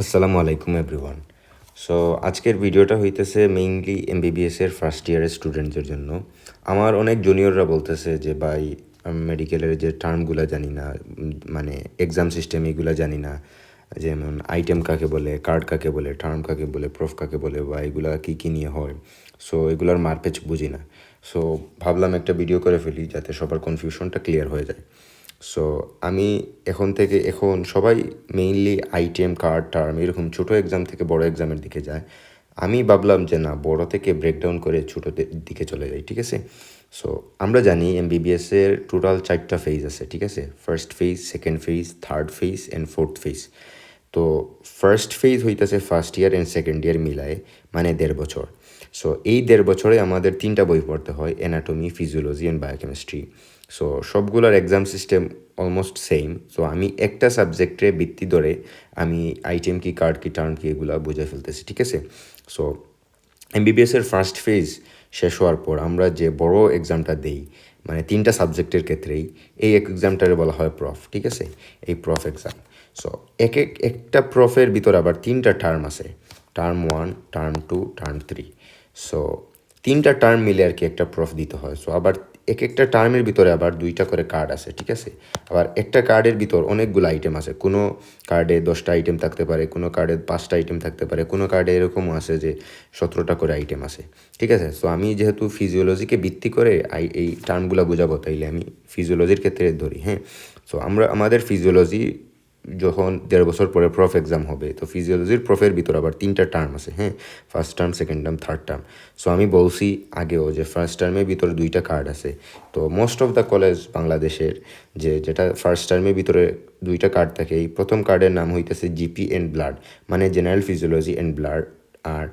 আসসালামু আলাইকুম everyone. So আজকের ভিডিওটা হইতেছে মেইনলি এমবিবিএসের ফার্স্ট ইয়ারের স্টুডেন্টদের জন্য। আমার অনেক জুনিয়ররা বলতেছে যে ভাই মেডিকেলের যে টার্মগুলো জানি না, মানে এক্সাম সিস্টেম এগুলো জানি না, যেমন আইটেম কাকে বলে, কার্ড কাকে বলে, টার্ম কাকে বলে, প্রুফ কাকে বলে, বা এগুলা কী কী নিয়ে হয়। সো এগুলোর মারপ্যাচ বুঝি না। সো ভাবলাম একটা ভিডিও করে ফেলি যাতে সবার কনফিউশনটা ক্লিয়ার হয়ে যায়। সো আমি এখন সবাই মেইনলি আইটেম কার্ড টার্ম এরকম ছোটো এক্সাম থেকে বড় এক্সামের দিকে যায়। আমি ভাবলাম যে না, বড় থেকে ব্রেকডাউন করে ছোটোদের দিকে চলে যাই, ঠিক আছে। সো আমরা জানি এমবিবিএসের টোটাল 4টা ফেজ আছে, ঠিক আছে। First phase, second phase, third phase and fourth phase. তো ফার্স্ট ফেজ হইতেছে first year and second year মিলায়, মানে 1.5 বছর। সো এই 1.5 বছরে আমাদের 3টা বই পড়তে হয়, anatomy, physiology and biochemistry. So সবগুলোর exam system almost same. So আমি একটা সাবজেক্টের ভিত্তি ধরে আমি আইটেম কি, কার্ড কি, টার্ন কি এগুলো বুঝে ফেলতেছি, ঠিক আছে। সো এমবিবিএসের ফার্স্ট ফেজ শেষ হওয়ার পর আমরা যে বড় এক্সামটা দেই, মানে 3টা সাবজেক্টের ক্ষেত্রেই এই এক্সামটারে বলা হয় প্রফ, ঠিক আছে। এই প্রফ এক্সাম। সো একটা প্রফের ভিতর আবার 3টা টার্ম আছে, টার্ম 1, টার্ম 2, টার্ম 3। সো 3টা টার্ম মিলে আর কি একটা প্রফ দিতে হয়। সো আবার একটা টার্মের ভিতরে আবার 2টা করে কার্ড আছে, ঠিক আছে। আবার একটা কার্ডের ভিতর অনেকগুলো আইটেম আছে, কোনো কার্ডে 10টা আইটেম থাকতে পারে, কোনো কার্ডে 5টা আইটেম থাকতে পারে, কোনো কার্ডে এরকমও আছে যে 17টা করে আইটেম আছে, ঠিক আছে। সো আমি যেহেতু ফিজিওলজিকে ভিত্তি করে এই টার্মগুলো বোঝাবো, তাইলে আমি ফিজিওলজির ক্ষেত্রে ধরি, হ্যাঁ। সো আমাদের ফিজিওলজি যখন 1.5 বছর পরে প্রফ এক্সাম হবে, তো ফিজিওলজির প্রফের ভিতর আবার 3টা টার্ম আছে, হ্যাঁ। First term, second term, third term. So আমি বলছি আগেও যে ফার্স্ট টার্মের ভিতরে 2টা কার্ড আছে। তো মোস্ট অফ দ্য কলেজ বাংলাদেশের যেটা ফার্স্ট টার্মের ভিতরে 2টা কার্ড থাকে, এই প্রথম কার্ডের নাম হইতেছে জিপি অ্যান্ড ব্লাড, মানে জেনারেল ফিজিওলজি অ্যান্ড ব্লাড। আর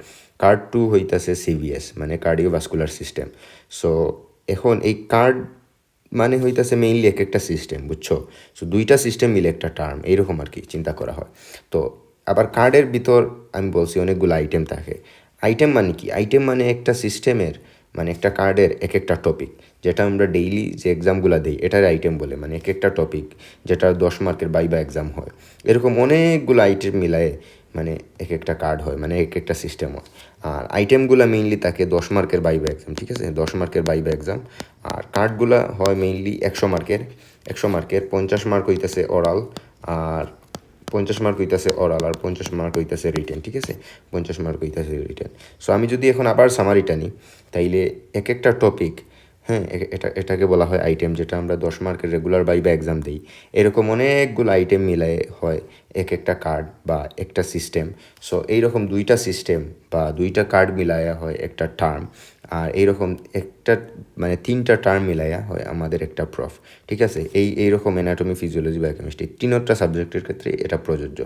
কার্ড 2 হইতেছে সিভিএস, মানে কার্ডিওভাস্কুলার সিস্টেম। সো এখন এই কার্ড মানে হইতেছে মেইনলি একটা সিস্টেম, বুঝছো। সো 2টা সিস্টেম মিলে একটা টার্ম, এইরকম আর কি চিন্তা করা হয়। তো আবার কার্ডের ভিতর আমি বলছি অনেকগুলো আইটেম থাকে। আইটেম মানে কি? আইটেম মানে একটা সিস্টেমের, মানে একটা কার্ডের একটা টপিক, যেটা আমরা ডেইলি যে এক্সামগুলো দিই এটার আইটেম বলে, মানে একটা টপিক যেটা 10 মার্কের বাইবা এক্সাম হয়। এরকম অনেকগুলো আইটেম মিলায়ে মানে একটা কার্ড হয়, মানে একটা সিস্টেম হয়। আর আইটেমগুলো মেইনলি থাকে 10 মার্কের বাইবা এক্সাম, ঠিক আছে, 10 মার্কের বাইবা এক্সাম। আর কার্ডগুলো হয় মেইনলি 100 মার্কের। 100 মার্কের 50 মার্ক হইতেছে ওরাল, আর 50 মার্ক হইতেছে ওরাল, আর 50 মার্ক হইতেছে রিটেন, ঠিক আছে। 50 মার্ক হইতেছে রিটেন। সো আমি যদি এখন আবার সামারিটা নিই, তাইলে একটা টপিক, হ্যাঁ, এটাকে বলা হয় আইটেম, যেটা আমরা 10 মার্কের রেগুলার বাইবা এক্সাম দিই। এরকম অনেকগুলো আইটেম মিলায়ে হয় একটা কার্ড বা একটা সিস্টেম। সো এইরকম 2টা সিস্টেম বা 2টা কার্ড মিলায়া হয় একটা টার্ম। আর এইরকম একটা মানে 3টা টার্ম মিলাইয়া হয় আমাদের একটা প্রফ, ঠিক আছে। এইরকম অ্যানাটমি, ফিজিওলজি, বায়োকেমিস্ট্রি 3টা সাবজেক্টের ক্ষেত্রে এটা প্রযোজ্য।